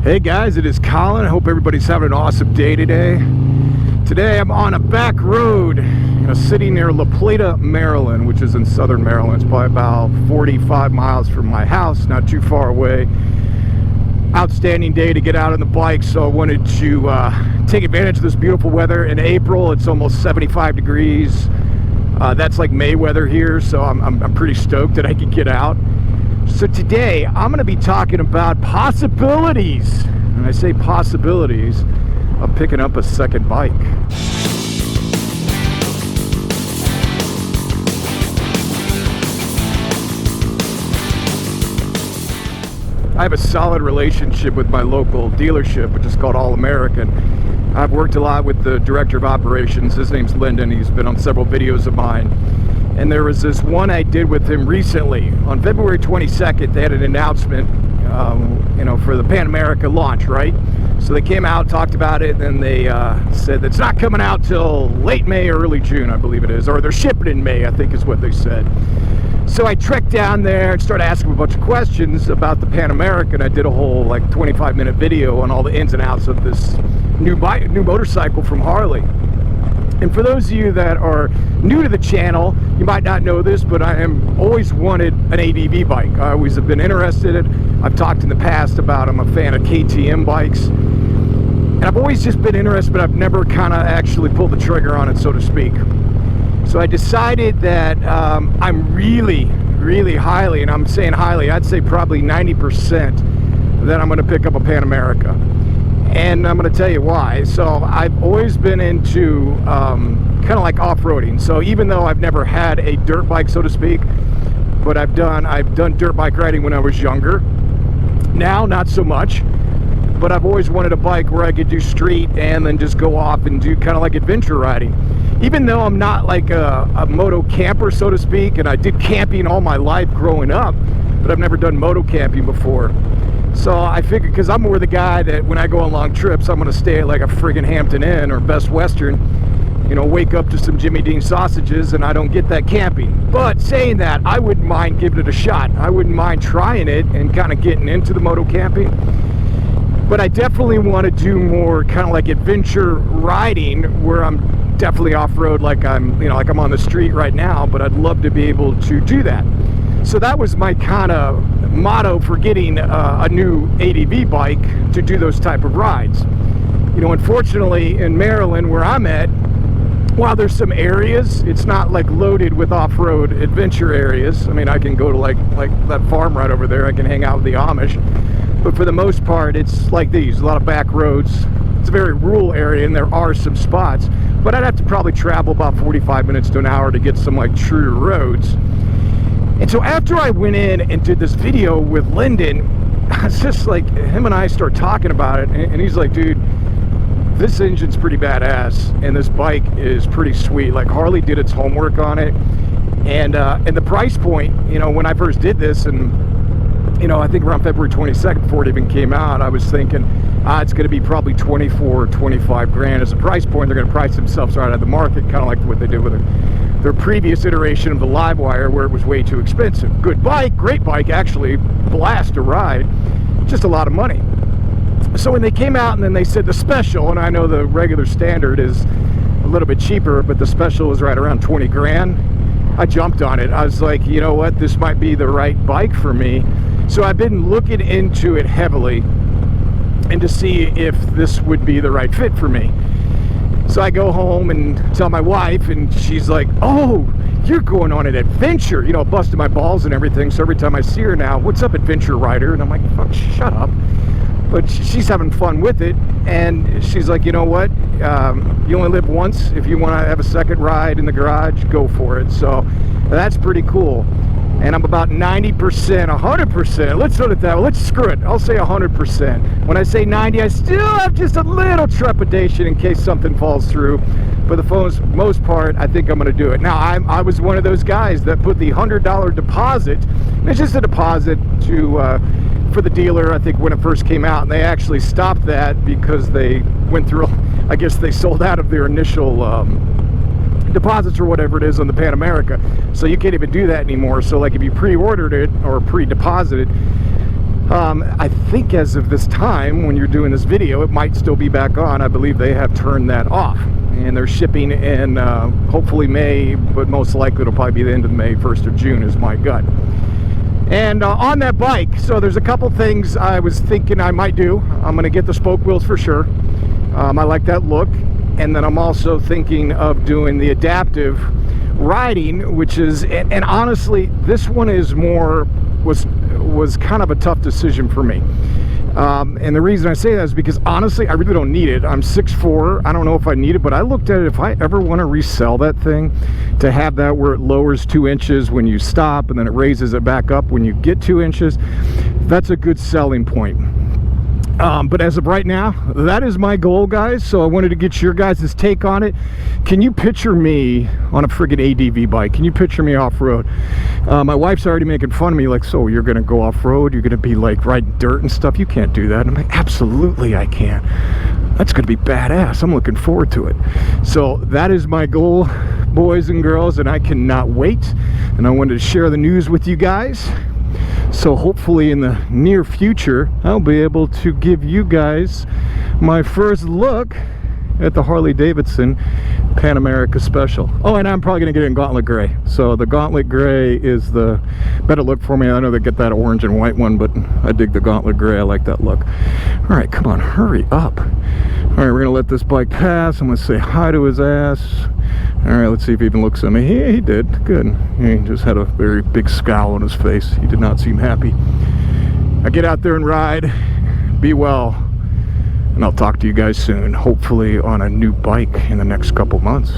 Hey guys, it is Colin. I hope everybody's having an awesome day today. Today I'm on a back road in a city near La Plata, Maryland, which is in southern Maryland. It's probably about 45 miles from my house, not too far away. Outstanding day to get out on the bike, so I wanted to take advantage of this beautiful weather. In April, it's almost 75 degrees. That's like May weather here, so I'm pretty stoked that I could get out. So today, I'm going to be talking about possibilities, and I say possibilities, of picking up a second bike. I have a solid relationship with my local dealership, which is called All American. I've worked a lot with the director of operations. His name's Lyndon. He's been on several videos of mine. And there was this one I did with him recently. On February 22nd, they had an announcement, for the Panamerica launch, right? So they came out, talked about it, and they said it's not coming out till late May or early June, I believe it is. Or they're shipping in May, I think is what they said. So I trekked down there and started asking a bunch of questions about the Panamerica, and I did a whole 25-minute video on all the ins and outs of this new motorcycle from Harley. And for those of you that are new to the channel, you might not know this, but I am always wanted an ADV bike. I always have been interested. I've talked in the past about I'm a fan of KTM bikes. And I've always just been interested, but I've never kind of actually pulled the trigger on it, so to speak. So I decided that I'm really highly, and I'm saying highly, I'd say probably 90% that I'm going to pick up a Panamerica. And I'm going to tell you why. So I've always been into kind of like off-roading. So even though I've never had a dirt bike, so to speak, but I've done dirt bike riding when I was younger. Now, not so much. But I've always wanted a bike where I could do street and then just go off and do kind of like adventure riding. Even though I'm not like a moto camper, so to speak, and I did camping all my life growing up, but I've never done moto camping before. So I figured, because I'm more the guy that when I go on long trips, I'm going to stay at like a friggin' Hampton Inn or Best Western, wake up to some Jimmy Dean sausages, and I don't get that camping. But saying that, I wouldn't mind giving it a shot. I wouldn't mind trying it and kind of getting into the moto camping. But I definitely want to do more kind of like adventure riding, where I'm definitely off-road, like I'm on the street right now, but I'd love to be able to do that. So that was my kind of motto for getting a new ADV bike to do those type of rides. Unfortunately in Maryland where I'm at, while there's some areas, it's not like loaded with off-road adventure areas. I mean, I can go to like that farm right over there. I can hang out with the Amish. But for the most part, it's like these, a lot of back roads. It's a very rural area, and there are some spots. But I'd have to probably travel about 45 minutes to an hour to get some like true roads. And so after I went in and did this video with Lyndon, it's just like him and I start talking about it, and he's like, dude, this engine's pretty badass, and this bike is pretty sweet. Like, Harley did its homework on it, and the price point, when I first did this, and I think around February 22nd, before it even came out, I was thinking, it's going to be probably 24 or 25 grand as a price point. They're going to price themselves right out of the market, kind of like what they did with their previous iteration of the Livewire, where it was way too expensive. Good bike, great bike, actually, blast to ride, just a lot of money. So when they came out and then they said the special, and I know the regular standard is a little bit cheaper, but the special was right around 20 grand, I jumped on it. I was like, you know what, this might be the right bike for me. So I've been looking into it heavily and to see if this would be the right fit for me. So I go home and tell my wife, and she's like, oh, you're going on an adventure, busting my balls and everything. So every time I see her now, what's up, adventure rider? And I'm like, fuck, shut up. But she's having fun with it, and she's like, you know what, you only live once. If you want to have a second ride in the garage, go for it. So that's pretty cool. And I'm about 90%, 100%. Let's put it that way. Let's screw it. I'll say 100%. When I say 90, I still have just a little trepidation in case something falls through. But the most part, I think I'm going to do it. Now, I was one of those guys that put the $100 deposit. It's just a deposit for the dealer, I think, when it first came out. And they actually stopped that because they went through, I guess they sold out of their initial deposits or whatever it is on the Panamerica. So you can't even do that anymore. So like if you pre-ordered it or pre-deposited, I think as of this time, when you're doing this video, it might still be back on. I believe they have turned that off. And they're shipping in hopefully May, but most likely it'll probably be the end of May, 1st of June is my gut. And on that bike, so there's a couple things I was thinking I might do. I'm going to get the spoke wheels for sure. I like that look. And then I'm also thinking of doing the adaptive riding, which is, and honestly, this one is more, was kind of a tough decision for me. And the reason I say that is because honestly, I really don't need it. I'm 6'4". I don't know if I need it, but I looked at it. If I ever want to resell that thing, to have that where it lowers 2 inches when you stop and then it raises it back up when you get 2 inches, that's a good selling point. But as of right now, that is my goal, guys. So I wanted to get your guys' take on it. Can you picture me on a friggin' ADV bike? Can you picture me off-road? My wife's already making fun of me, like, so you're gonna go off-road? You're gonna be like riding dirt and stuff? You can't do that. And I'm like, absolutely I can. That's gonna be badass. I'm looking forward to it. So that is my goal, boys and girls, and I cannot wait. And I wanted to share the news with you guys. So hopefully in the near future, I'll be able to give you guys my first look at the Harley-Davidson Panamerica Special. Oh, and I'm probably going to get it in Gauntlet Gray. So the Gauntlet Gray is the better look for me. I know they get that orange and white one, but I dig the Gauntlet Gray. I like that look. All right, come on, hurry up. All right, we're going to let this bike pass. I'm going to say hi to his ass. All right, let's see if he even looks at me. He did. Good. He just had a very big scowl on his face. He did not seem happy. I get out there and ride. Be well. And I'll talk to you guys soon. Hopefully on a new bike in the next couple months.